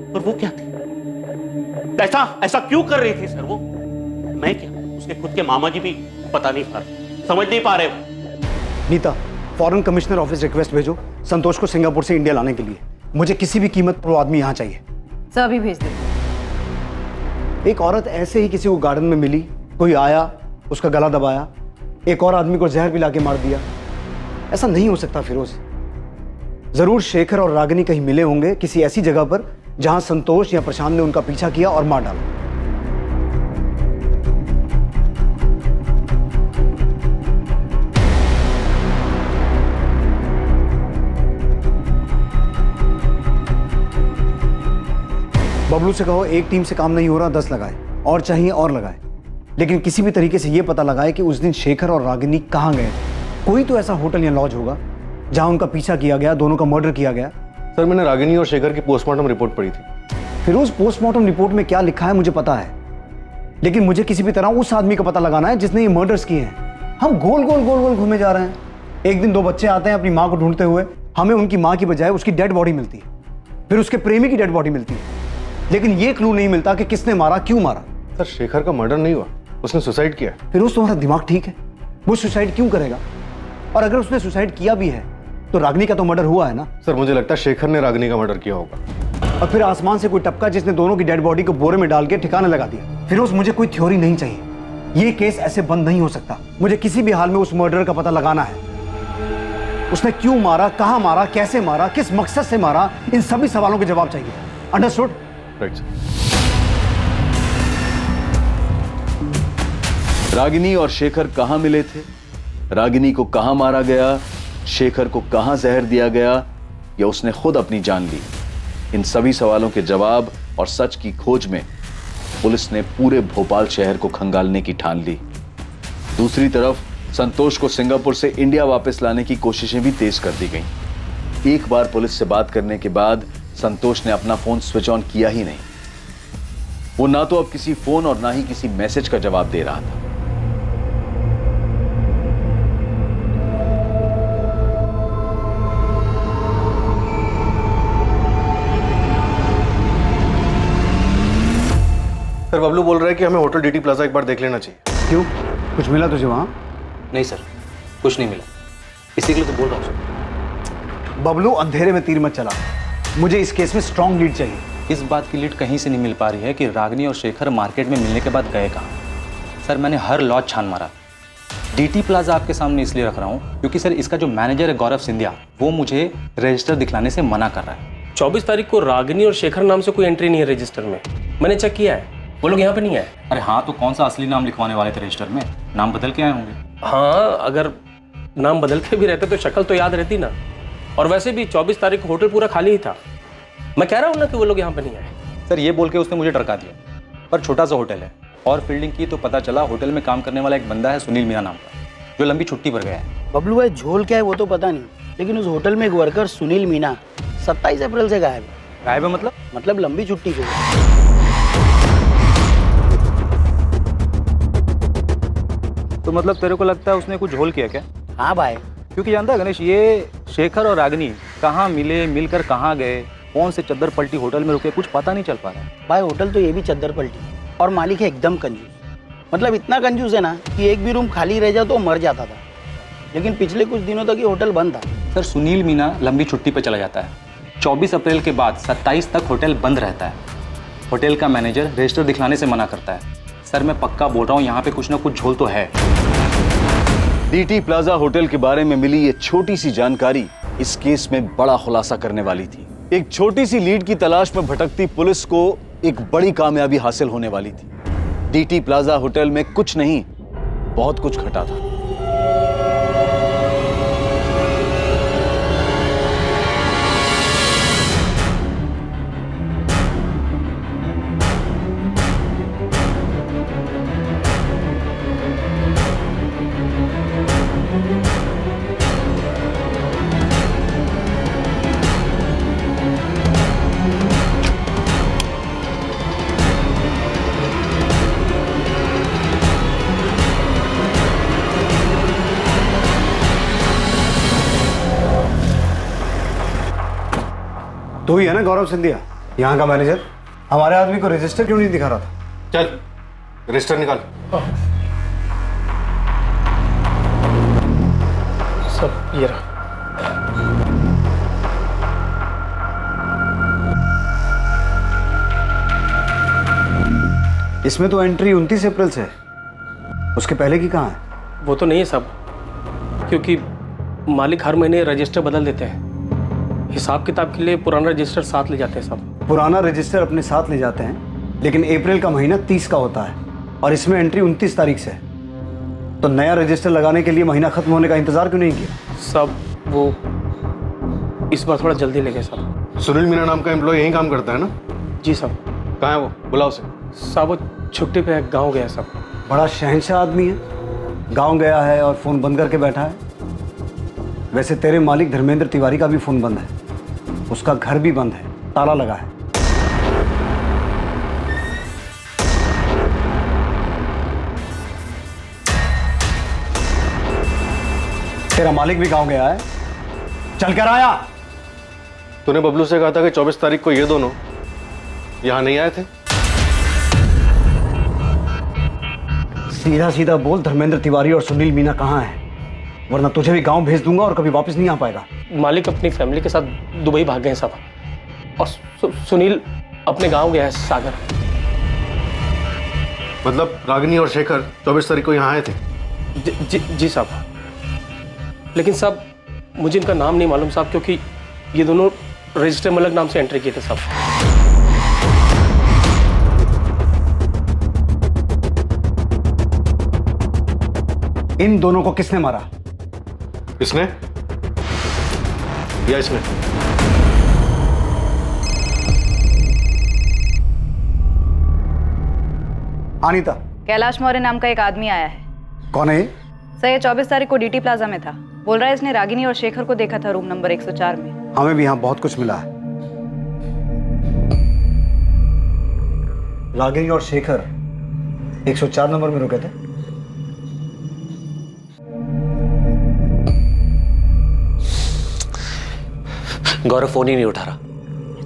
और वो क्या थी, ऐसा क्यों कर रही थी सर वो? मैं क्या, उसके खुद के मामा जी भी पता नहीं पा रहे, समझ नहीं पा रहे। Neeta, foreign commissioner office request भेजो संतोष को सिंगापुर से इंडिया लाने के लिए। मुझे किसी भी कीमत पर वो आदमी यहाँ चाहिए। सर अभी भेज देते। एक औरत ऐसे ही किसी को गार्डन में मिली, कोई आया, उसका गला दबाया, एक और आदमी को जहर पिला के मार दिया। ऐसा नहीं हो सकता फिरोज। जरूर शेखर और रागिनी कहीं मिले होंगे किसी ऐसी जगह पर जहां संतोष या प्रशांत ने उनका पीछा किया और मार डाला। बबलू से कहो एक टीम से काम नहीं हो रहा, 10 लगाए, और चाहिए और लगाए, लेकिन किसी भी तरीके से यह पता लगाए कि उस दिन शेखर और रागिनी कहां गए थे। कोई तो ऐसा होटल या लॉज होगा जहां उनका पीछा किया गया, दोनों का मर्डर किया गया। सर मैंने रागिनी और शेखर की पोस्टमार्टम रिपोर्ट पढ़ी थी। फिरोज, पोस्टमार्टम रिपोर्ट में क्या लिखा है मुझे पता है, लेकिन मुझे किसी भी तरह उस आदमी का पता लगाना है जिसने ये मर्डर्स किए हैं। हम गोल गोल घूमे जा रहे हैं। एक दिन 2 बच्चे आते हैं अपनी माँ को ढूंढते हुए, हमें उनकी माँ की बजाय उसकी डेड बॉडी मिलती है, फिर उसके प्रेमी की डेड बॉडी मिलती है, लेकिन ये क्लू नहीं मिलता कि किसने मारा, क्यों मारा। सर शेखर का मर्डर नहीं हुआ, उसने सुसाइड किया। फिरोज तुम्हारा दिमाग ठीक है? वो सुसाइड क्यों करेगा? और अगर उसने सुसाइड किया भी है तो रागिनी का तो मर्डर हुआ है ना। सर मुझे लगता है शेखर ने रागिनी का मर्डर किया होगा, और फिर आसमान से कोई टपका जिसने दोनों की डेड बॉडी को बोरे में डाल के ठिकाने लगा दिया। फिरोज मुझे कोई थ्योरी नहीं चाहिए, ये केस ऐसे बंद नहीं हो सकता। मुझे किसी भी हाल में उस मर्डर का पता लगाना है। उसने क्यों मारा, कहां मारा, कैसे मारा, किस मकसद से मारा, इन सभी सवालों के जवाब चाहिए। अंडरस्टूड? Right sir. रागिनी और शेखर कहां मिले थे, रागिनी को कहां मारा गया, शेखर को कहां जहर दिया गया, या उसने खुद अपनी जान ली, इन सभी सवालों के जवाब और सच की खोज में पुलिस ने पूरे भोपाल शहर को खंगालने की ठान ली। दूसरी तरफ संतोष को सिंगापुर से इंडिया वापस लाने की कोशिशें भी तेज कर दी गईं। एक बार पुलिस से बात करने के बाद संतोष ने अपना फोन स्विच ऑन किया ही नहीं। वो ना तो अब किसी फोन और ना ही किसी मैसेज का जवाब दे रहा था। सर बबलू बोल रहा है कि हमें होटल डीटी प्लाजा एक बार देख लेना चाहिए। क्यों, कुछ मिला तुझे वहां? नहीं सर, कुछ नहीं मिला, इसी के लिए तो बोल रहा हूँ सर। बबलू, अंधेरे में तीर मत चला। मुझे इस केस में स्ट्रॉन्ग लीड चाहिए। इस बात की लीड कहीं से नहीं मिल पा रही है कि रागिनी और शेखर मार्केट में मिलने के बाद गए कहाँ। सर मैंने हर लॉज छान मारा। डीटी प्लाजा आपके सामने इसलिए रख रहा हूँ क्योंकि सर इसका जो मैनेजर है गौरव सिंधिया, वो मुझे रजिस्टर दिखलाने से मना कर रहा है। 24 तारीख को रागिनी और शेखर नाम से कोई एंट्री नहीं है रजिस्टर में, मैंने चेक किया है, वो लोग यहाँ पे नहीं आए। अरे हाँ, तो कौन सा असली नाम लिखवाने वाले थे रजिस्टर में? नाम बदल के आए होंगे। हाँ, अगर नाम बदल के भी रहते तो शक्ल तो याद रहती ना। और वैसे भी 24 तारीख को होटल पूरा खाली ही था। मैं कह रहा हूँ ना कि वो लोग यहाँ पे नहीं आए। सर ये बोल के उसने मुझे डरका दिया, पर छोटा सा होटल है और फील्डिंग की तो पता चला होटल में काम करने वाला एक बंदा है सुनील मीना नाम का, जो लंबी छुट्टी पर गया है। बबलू भाई झोल क्या है वो तो पता नहीं, लेकिन उस होटल में एक वर्कर सुनील मीना 27 अप्रैल से गायब है। गायब है मतलब लंबी छुट्टी पे। तो मतलब तेरे को लगता है उसने कुछ झोल किया क्या? हाँ भाई, क्योंकि जानता है गणेश, ये शेखर और रागिनी कहाँ मिले, मिलकर कहाँ गए, कौन से चद्दर पलटी होटल में रुके, कुछ पता नहीं चल पा रहा है। भाई होटल तो ये भी चद्दर पलटी और मालिक है एकदम कंजूस। मतलब इतना कंजूस है ना कि एक भी रूम खाली रह जाए तो मर जाता था। लेकिन पिछले कुछ दिनों तक ये होटल बंद था। सर सुनील मीना लंबी छुट्टी पर चला जाता है, 24 अप्रैल के बाद 27 तक होटल बंद रहता है। होटल का मैनेजर रजिस्टर दिखलाने से मना करता है। सर मैं पक्का बोल रहा हूँ यहाँ पे कुछ ना कुछ झोल तो है। डीटी प्लाजा होटल के बारे में मिली ये छोटी सी जानकारी इस केस में बड़ा खुलासा करने वाली थी। एक छोटी सी लीड की तलाश में भटकती पुलिस को एक बड़ी कामयाबी हासिल होने वाली थी। डीटी प्लाजा होटल में कुछ नहीं, बहुत कुछ घटा था। तो ही है ना गौरव सिंधिया, यहाँ का मैनेजर? हमारे आदमी को रजिस्टर क्यों नहीं दिखा रहा था? चल रजिस्टर निकाल। सब ये रहा। इसमें तो एंट्री 29 अप्रैल से है, उसके पहले की कहाँ है? वो तो नहीं है सब, क्योंकि मालिक हर महीने रजिस्टर बदल देते हैं। हिसाब किताब के लिए पुराना रजिस्टर साथ ले जाते हैं सब। पुराना रजिस्टर अपने साथ ले जाते हैं, लेकिन अप्रैल का महीना 30 का होता है और इसमें एंट्री 29 तारीख से है। तो नया रजिस्टर लगाने के लिए महीना खत्म होने का इंतजार क्यों नहीं किया? सब वो इस बार थोड़ा जल्दी ले गए सब। सुनील मीना नाम का एम्प्लॉय यहीं काम करता है ना? जी सब। कहाँ है वो? बुलाओ उसे। सब वो छुट्टी पे है, गाँव गया सब। बड़ा शहंशाह आदमी है, गाँव गया है और फ़ोन बंद करके बैठा है। वैसे तेरे मालिक धर्मेंद्र तिवारी का भी फ़ोन बंद है, उसका घर भी बंद है, ताला लगा है। तेरा मालिक भी गांव गया है, चल कर आया। तूने बबलू से कहा था कि 24 तारीख को ये दोनों यहां नहीं आए थे। सीधा सीधा बोल, धर्मेंद्र तिवारी और सुनील मीना कहाँ हैं, वरना तुझे भी गांव भेज दूंगा और कभी वापस नहीं आ पाएगा। मालिक अपनी फैमिली के साथ दुबई भाग गए सब, और सुनील अपने गांव गया है सागर। मतलब रागिनी और शेखर 24 तारीख को यहाँ आए थे? जी साहब, लेकिन साहब मुझे इनका नाम नहीं मालूम साहब, क्योंकि ये दोनों रजिस्टर में अलग नाम से एंट्री किए थे साहब। इन दोनों को किसने मारा? इसने या इसने? अनीता, कैलाश मौर्य नाम का एक आदमी आया है। कौन है ये? सर ये 24 तारीख को डीटी प्लाजा में था, बोल रहा है इसने रागिनी और शेखर को देखा था रूम नंबर 104 में। हमें भी यहाँ बहुत कुछ मिला है। रागिनी और शेखर 104 नंबर में रुके थे। गौरव फोन ही नहीं उठा रहा।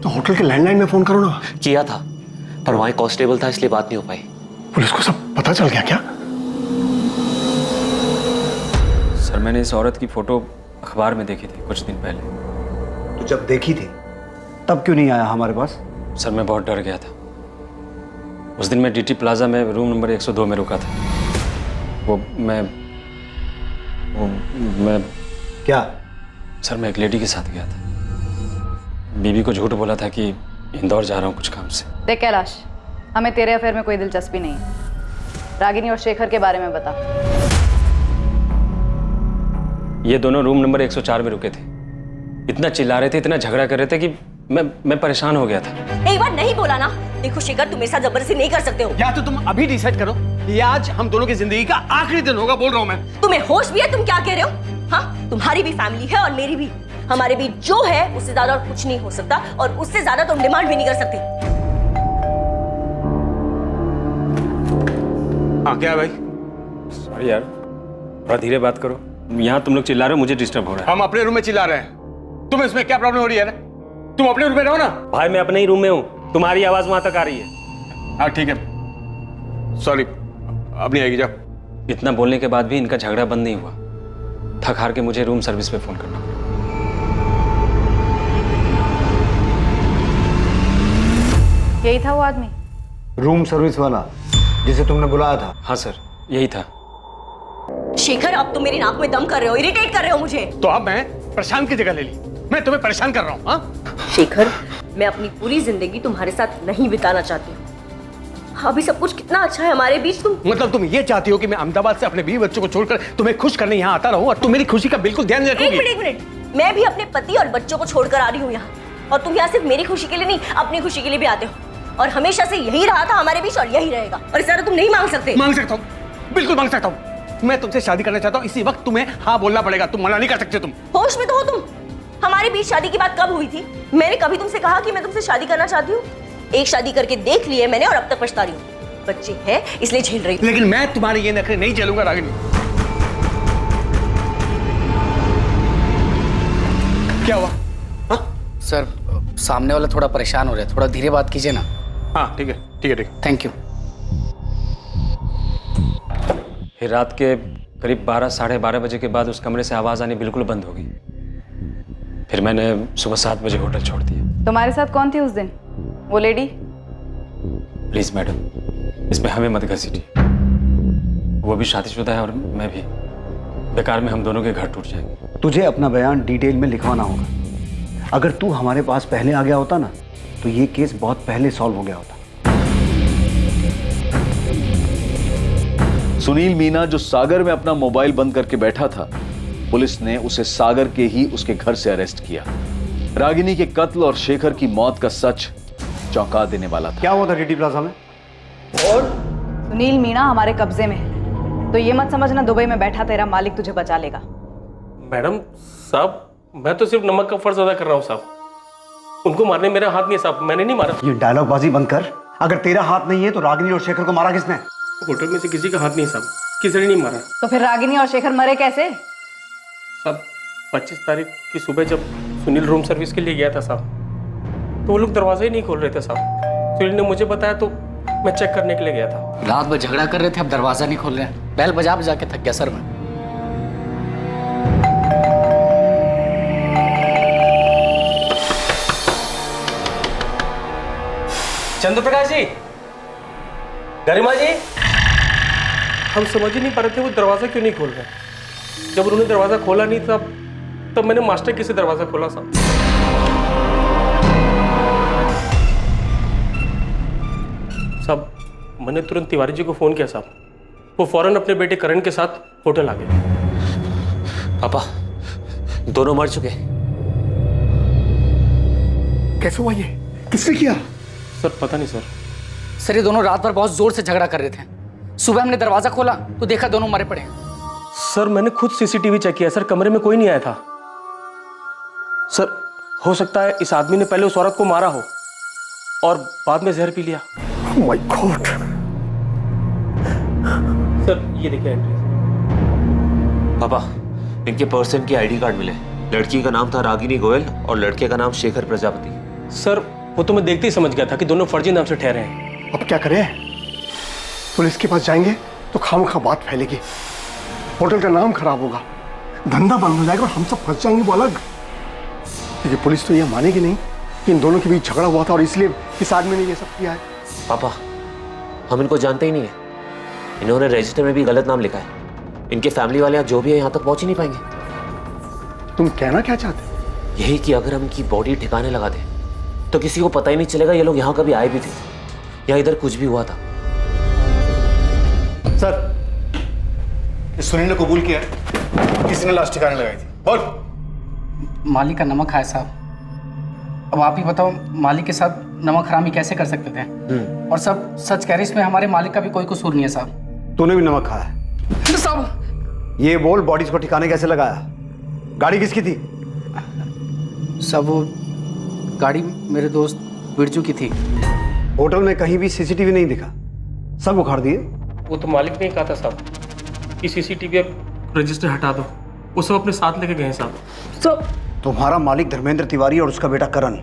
तो होटल के लैंडलाइन में फोन करो ना। किया था, पर वहां कांस्टेबल था इसलिए बात नहीं हो पाई। पुलिस को सब पता चल गया क्या? सर मैंने इस औरत की फोटो अखबार में देखी थी कुछ दिन पहले। तो जब देखी थी तब क्यों नहीं आया हमारे पास? सर मैं बहुत डर गया था। उस दिन मैं डीटी प्लाजा में रूम नंबर 102 में रुका था। मैं क्या? सर मैं एक लेडी के साथ गया था। बीबी को झूठ बोला था कि इंदौर जा रहा हूँ कुछ काम से। देख कैलाश, हमें तेरे अफेयर में कोई दिलचस्पी नहीं है। रागिनी और शेखर के बारे में बता। ये दोनों रूम नंबर 104 में रुके थे। इतना चिल्ला रहे थे, इतना झगड़ा कर रहे थे कि मैं परेशान हो गया था। एक बार नहीं बोला ना। देखो शेखर, तुम मेरे साथ जबरदस्ती नहीं कर सकते हो। या तो तुम अभी डिसाइड करो, ये आज हम दोनों की जिंदगी का आखिरी दिन होगा, बोल रहा हूं मैं। तुम्हें होश भी है? तुम क्या कह रहे हो? हाँ, तुम्हारी भी फैमिली है और मेरी भी। हमारे बीच जो है उससे ज्यादा और कुछ नहीं हो सकता, और उससे ज्यादा तुम डिमांड भी नहीं कर सकते। हाँ क्या भाई? सॉरी यार, थोड़ा धीरे बात करो। यहाँ तुम लोग चिल्ला रहे हो, मुझे डिस्टर्ब हो रहा है। हम अपने रूम में चिल्ला रहे हैं, तुम्हें इसमें क्या प्रॉब्लम हो रही है? तुम अपने रूम में रहो ना। भाई मैं अपने ही रूम में हूँ, तुम्हारी आवाज वहां तक आ रही है। हाँ ठीक है, सॉरी, अब नहीं आएगी, जाओ। इतना बोलने के बाद भी इनका झगड़ा बंद नहीं हुआ। थक हार के मुझे रूम सर्विस पे फोन करना पड़ा। यही था वो आदमी? रूम सर्विस वाला जिसे तुमने बुलाया था? हाँ सर, यही था। शेखर, अब तुम मेरी नाक में दम कर रहे हो, इरिटेट कर रहे हो मुझे। तो अब मैं प्रशांत की जगह ले ली, मैं तुम्हें परेशान कर रहा हूँ। हाँ शेखर, मैं अपनी पूरी जिंदगी तुम्हारे साथ नहीं बिताना चाहती हूँ। अभी सब कुछ कितना अच्छा है हमारे बीच। तुम मतलब तुम ये चाहती हो कि मैं अहमदाबाद से अपने 20 बच्चों को छोड़कर तुम्हें खुश करने यहाँ आता रहूं और तुम मेरी खुशी का बिल्कुल ध्यान नहीं रखोगी? एक मिनट, मैं भी अपने पति और बच्चों को छोड़कर आ रही हूँ यहाँ, और तुम यहाँ सिर्फ मेरी खुशी के लिए नहीं, अपनी खुशी के लिए भी आते हो। और हमेशा से यही रहा था हमारे बीच, और यही रहेगा। और इस तरह तुम नहीं मांग सकते। मांग सकता हूँ, बिल्कुल मांग सकता हूँ। मैं तुमसे शादी करना चाहता हूँ, इसी वक्त तुम्हें हाँ बोलना पड़ेगा, तुम मना नहीं कर सकते। तुम होश में तो हो? तुम हमारे बीच शादी की बात कब हुई थी? मैंने कभी तुमसे कहा कि मैं तुमसे शादी करना चाहती हूँ? एक शादी करके देख ली है मैंने, और अब तक पछता रही हूँ। बच्चे हैं इसलिए झेल रही हूँ। लेकिन मैं तुम्हारे ये नखरे नहीं झेलूंगा रागिनी। क्या हुआ? हाँ? सर सामने वाला थोड़ा परेशान हो रहा है, थोड़ा धीरे बात कीजिए ना। हाँ ठीक है, ठीक है, ठीक है। Thank you. फिर रात के करीब 12 साढ़े 12 बजे के बाद उस कमरे से आवाज आनी बिल्कुल बंद हो गई। फिर मैंने सुबह 7 बजे होटल छोड़ दिया। तुम्हारे साथ कौन थी उस दिन? वो लेडी? प्लीज मैडम, इसमें हमें मत घसीटिए। वो भी शादीशुदा है और मैं भी। बेकार में हम दोनों के घर टूट जाएंगे। तुझे अपना बयान डिटेल में लिखवाना होगा। अगर तू हमारे पास पहले आ गया होता ना, तो ये केस बहुत पहले सॉल्व हो गया होता। सुनील मीना जो सागर में अपना मोबाइल बंद करके बैठा था, पुलिस ने उसे सागर के ही उसके घर से अरेस्ट किया। रागिनी के कत्ल और शेखर की मौत का सच चौंका देने वाला था। क्या हुआ था डीटी प्लाजा में? और सुनील मीना हमारे कब्जे में है, तो ये मत समझना दुबई में बैठा तेरा मालिक तुझे बचा लेगा। मैडम साहब, मैं तो सिर्फ नमक का फर्ज अदा कर रहा हूँ साहब। उनको मारने मेरा हाथ नहीं है साहब, मैंने नहीं मारा। ये डायलॉग बाजी बंद कर। अगर तेरा हाथ नहीं है तो रागिनी और शेखर को मारा किसने? होटल में से किसी का हाथ नहीं साहब, किसी ने नहीं मारा। तो फिर रागिनी और शेखर मरे कैसे? साहब 25 तारीख की सुबह जब सुनील रूम सर्विस के लिए गया था साहब, तो वो लोग दरवाजा ही नहीं खोल रहे थे साहब। सुनील ने मुझे बताया तो मैं चेक करने के लिए गया था। रात भर झगड़ा कर रहे थे, अब दरवाजा नहीं खोल रहे हैं। बैल बजा बजा के थक गया सर मैं। चंद्रप्रकाश जी, गरिमा जी, हम समझ ही नहीं पा रहे थे वो दरवाजा क्यों नहीं खोल रहे। जब उन्होंने दरवाजा खोला नहीं तब मैंने मास्टर की से दरवाजा खोला साहब। साहब मैंने तुरंत तिवारी जी को फोन किया साहब, वो फौरन अपने बेटे करण के साथ होटल आ गए। पापा दोनों मर चुके। कैसे हुआ ये? किसने किया? सर पता नहीं सर ये दोनों रात भर बहुत जोर से झगड़ा कर रहे थे। सुबह हमने दरवाजा खोला तो देखा दोनों मरे पड़े। सर मैंने खुद सीसीटीवी चेक किया सर, कमरे में कोई नहीं आया था। सर हो सकता है इस आदमी ने पहले उस औरत को मारा हो और बाद में जहर पी लिया। My God. सर ये देखिए एंट्री। पापा, इनके पर्सन की आईडी कार्ड मिले। लड़की का नाम था रागिनी गोयल और लड़के का नाम शेखर प्रजापति। सर वो तो मैं देखते ही समझ गया था कि दोनों फर्जी नाम से ठहरे हैं। अब क्या करें? पुलिस के पास जाएंगे तो खामखा बात फैलेगी, होटल का नाम खराब होगा, धंधा बंद हो जाएगा और हम सब फंस जाएंगे, वो अलग। क्योंकि पुलिस तो ये मानेगी नहीं कि इन दोनों के बीच झगड़ा हुआ था और इसलिए इस आदमी ने ये सब किया है। पापा, हम इनको जानते ही नहीं है। इन्होंने रजिस्टर में भी गलत नाम लिखा है। इनके फैमिली वाले जो भी है यहाँ तक पहुंच ही नहीं पाएंगे। तुम कहना क्या चाहते हो? यही कि अगर हम इनकी बॉडी ठिकाने लगा दें तो किसी को पता ही नहीं चलेगा ये लोग यहाँ कभी आए भी थे या इधर कुछ भी हुआ था। सर, इस सुनील ने कबूल किया है किसी ने लाश ठिकाने लगाई थी। बोल। मालिक का नमक खाया साहब। अब आप ही बताओ, मालिक के साथ नमक हरामी कैसे कर सकते थे? और सब सच कह रहे, इसमें हमारे मालिक का भी कोई कसूर नहीं है साहब। तूने भी नमक खाया है साहब? ये बोल, बॉडीज को ठिकाने कैसे लगाया? गाड़ी किसकी थी? सब वो गाड़ी मेरे दोस्त बिरजू की थी। होटल में कहीं भी सीसीटीवी नहीं दिखा, सब उखाड़ दिए। वो तो मालिक ने ही कहा था साहब कि सीसीटीवी अब रजिस्टर हटा दो, वो सब अपने साथ लेके गए साहब। सब तुम्हारा मालिक धर्मेंद्र तिवारी और उसका बेटा करण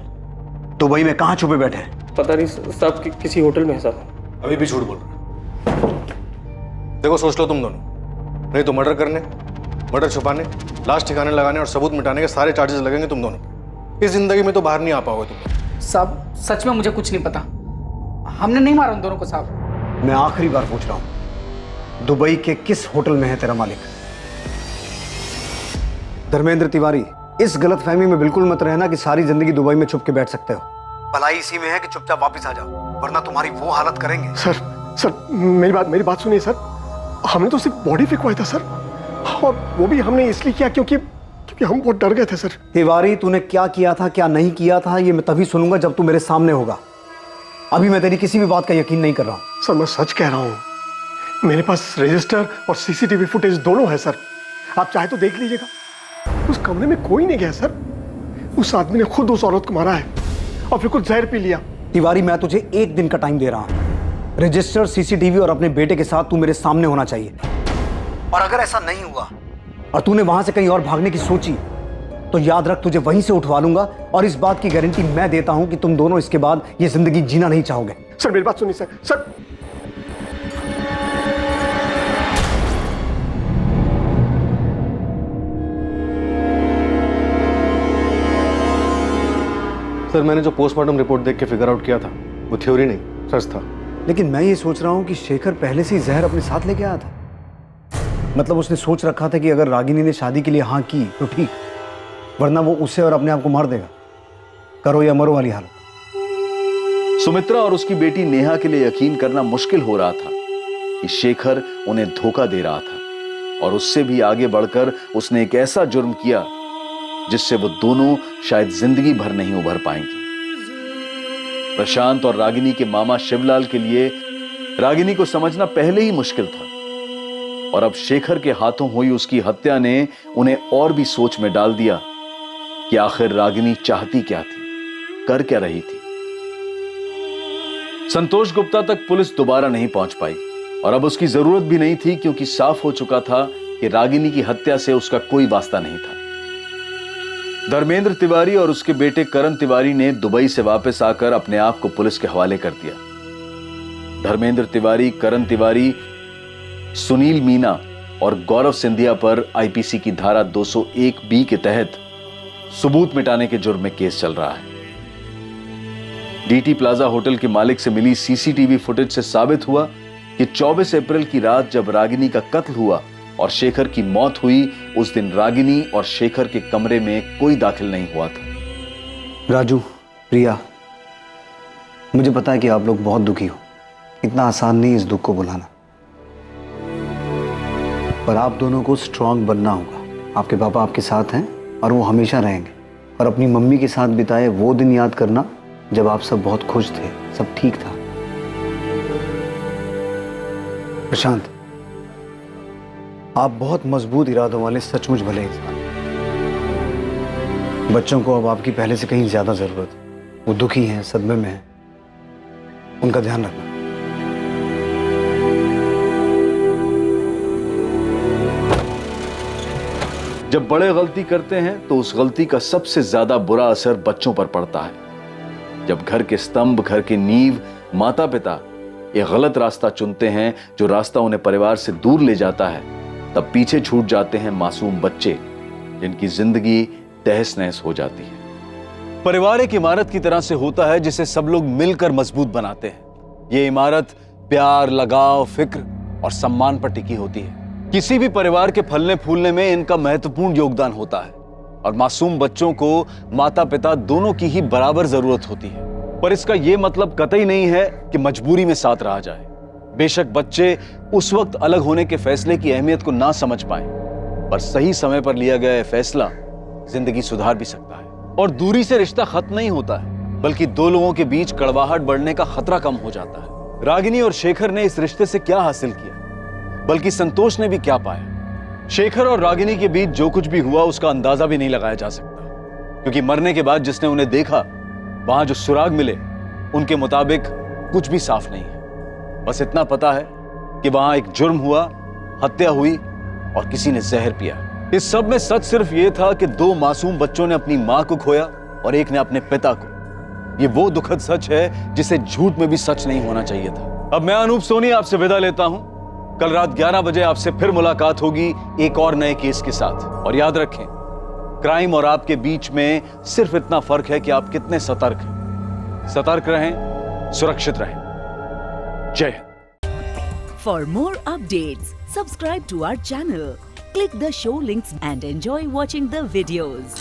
दुबई में कहाँ छुपे बैठे हैं? पता नहीं साहब, किसी होटल में है साहब। अभी भी झूठ बोल रहे हो। देखो, सोच लो तुम दोनों, नहीं तो मर्डर करने, मर्डर छुपाने, लाश ठिकाने लगाने और सबूत मिटाने के सारे चार्जेस लगेंगे तुम दोनों पे। इस जिंदगी में तो बाहर नहीं आ पाओगे तुम। साहब सच में मुझे कुछ नहीं पता, हमने नहीं मारा उन दोनों को साहब। मैं आखिरी बार पूछ रहा हूं, दुबई के किस होटल में है तेरा मालिक? धर्मेंद्र तिवारी, इस गलतफहमी में बिल्कुल मत रहना कि सारी जिंदगी दुबई में छुप के बैठ सकते हो। भलाई इसी में है कि चुपचाप वापस आ जाओ, वरना तुम्हारी वो हालत करेंगे। सर मेरी बात सुनिए सर। हमने तो सिर्फ बॉडी फेंकवाया था सर, और वो भी हमने इसलिए किया क्योंकि हम बहुत डर गए थे सर। तिवारी, तूने क्या किया था क्या नहीं किया था ये मैं तभी सुनूंगा जब तू मेरे सामने होगा। अभी मैं तेरी किसी भी बात का यकीन नहीं कर रहा हूं। सर मैं सच कह रहा हूं, मेरे पास रजिस्टर और सीसीटीवी फुटेज दोनों है सर, आप चाहे तो देख लीजिएगा। उस कमरे में कोई नहीं गया सर, उस आदमी ने खुद उस औरत को मारा है और फिर कुछ जहर पी लिया। तिवारी, मैं तुझे 1 दिन का टाइम दे रहा हूं। रजिस्टर, सीसीटीवी और अपने बेटे के साथ तू मेरे सामने होना चाहिए। और अगर ऐसा नहीं हुआ और तूने वहां से कहीं और भागने की सोची तो याद रख, तुझे वहीं से उठवा लूंगा। और इस बात की गारंटी मैं देता हूं कि तुम दोनों इसके बाद ये जिंदगी जीना नहीं चाहोगे। सर मेरी बात सुनिए सर। सर, मैंने जो पोस्टमार्टम रिपोर्ट देख के फिगर आउट किया था वो थ्योरी नहीं, सच था। लेकिन मैं ये सोच रहा हूं कि शेखर पहले से ही जहर अपने साथ लेके आया था। मतलब उसने सोच रखा था कि अगर रागिनी ने शादी के लिए हाँ की तो ठीक, वरना वो उसे और अपने आप को मार देगा। करो या मरो वाली हालत। सुमित्रा और उसकी बेटी नेहा के लिए यकीन करना मुश्किल हो रहा था कि शेखर उन्हें धोखा दे रहा था, और उससे भी आगे बढ़कर उसने एक ऐसा जुर्म किया जिससे वो दोनों शायद जिंदगी भर नहीं उभर पाएंगे। प्रशांत और रागिनी के मामा शिवलाल के लिए रागिनी को समझना पहले ही मुश्किल था, और अब शेखर के हाथों हुई उसकी हत्या ने उन्हें और भी सोच में डाल दिया कि आखिर रागिनी चाहती क्या थी, कर क्या रही थी। संतोष गुप्ता तक पुलिस दोबारा नहीं पहुंच पाई, और अब उसकी जरूरत भी नहीं थी, क्योंकि साफ हो चुका था कि रागिनी की हत्या से उसका कोई वास्ता नहीं था। धर्मेंद्र तिवारी और उसके बेटे करण तिवारी ने दुबई से वापस आकर अपने आप को पुलिस के हवाले कर दिया। धर्मेंद्र तिवारी, करण तिवारी, सुनील मीना और गौरव सिंधिया पर आईपीसी की धारा 201B के तहत सबूत मिटाने के जुर्म में केस चल रहा है। डीटी प्लाजा होटल के मालिक से मिली सीसीटीवी फुटेज से साबित हुआ कि 24 अप्रैल की रात जब रागिनी का कत्ल हुआ और शेखर की मौत हुई, उस दिन रागिनी और शेखर के कमरे में कोई दाखिल नहीं हुआ था। राजू, प्रिया, मुझे पता है कि आप लोग बहुत दुखी हो। इतना आसान नहीं इस दुख को बुलाना, पर आप दोनों को स्ट्रांग बनना होगा। आपके पापा आपके साथ हैं और वो हमेशा रहेंगे। और अपनी मम्मी के साथ बिताए वो दिन याद करना जब आप सब बहुत खुश थे, सब ठीक था। प्रशांत, आप बहुत मजबूत इरादों वाले सचमुच भले इंसान। बच्चों को अब आपकी पहले से कहीं ज्यादा जरूरत है। वो दुखी हैं, सदमे में हैं, उनका ध्यान रखना। जब बड़े गलती करते हैं तो उस गलती का सबसे ज्यादा बुरा असर बच्चों पर पड़ता है। जब घर के स्तंभ, घर की नींव, माता पिता ये गलत रास्ता चुनते हैं, जो रास्ता उन्हें परिवार से दूर ले जाता है, तब पीछे छूट जाते हैं मासूम बच्चे, जिनकी जिंदगी तहस नहस हो जाती है। परिवार एक इमारत की तरह से होता है जिसे सब लोग मिलकर मजबूत बनाते हैं। ये इमारत प्यार, लगाव, फिक्र और सम्मान पर टिकी होती है। किसी भी परिवार के फलने फूलने में इनका महत्वपूर्ण योगदान होता है और मासूम बच्चों को माता पिता दोनों की ही बराबर जरूरत होती है। पर इसका यह मतलब कतई नहीं है कि मजबूरी में साथ रहा जाए। बेशक बच्चे उस वक्त अलग होने के फैसले की अहमियत को ना समझ पाए, पर सही समय पर लिया गया फैसला जिंदगी सुधार भी सकता है। और दूरी से रिश्ता खत्म नहीं होता है, बल्कि दो लोगों के बीच कड़वाहट बढ़ने का खतरा कम हो जाता है। रागिनी और शेखर ने इस रिश्ते से क्या हासिल किया, बल्कि संतोष ने भी क्या पाया। शेखर और रागिनी के बीच जो कुछ भी हुआ उसका अंदाजा भी नहीं लगाया जा सकता, क्योंकि मरने के बाद जिसने उन्हें देखा, वहां जो सुराग मिले उनके मुताबिक कुछ भी साफ नहीं है। बस इतना पता है कि वहां एक जुर्म हुआ, हत्या हुई और किसी ने जहर पिया। इस सब में सच सिर्फ यह था कि दो मासूम बच्चों ने अपनी मां को खोया और एक ने अपने पिता को। ये वो दुखद सच है जिसे झूठ में भी सच नहीं होना चाहिए था। अब मैं अनूप सोनी आपसे विदा लेता हूं। कल रात 11 बजे आपसे फिर मुलाकात होगी एक और नए केस के साथ। और याद रखें, क्राइम और आपके बीच में सिर्फ इतना फर्क है कि आप कितने सतर्क हैं। सतर्क रहें, सुरक्षित रहें। जय Hind. For more updates, subscribe to our channel, click the show links and enjoy watching the videos.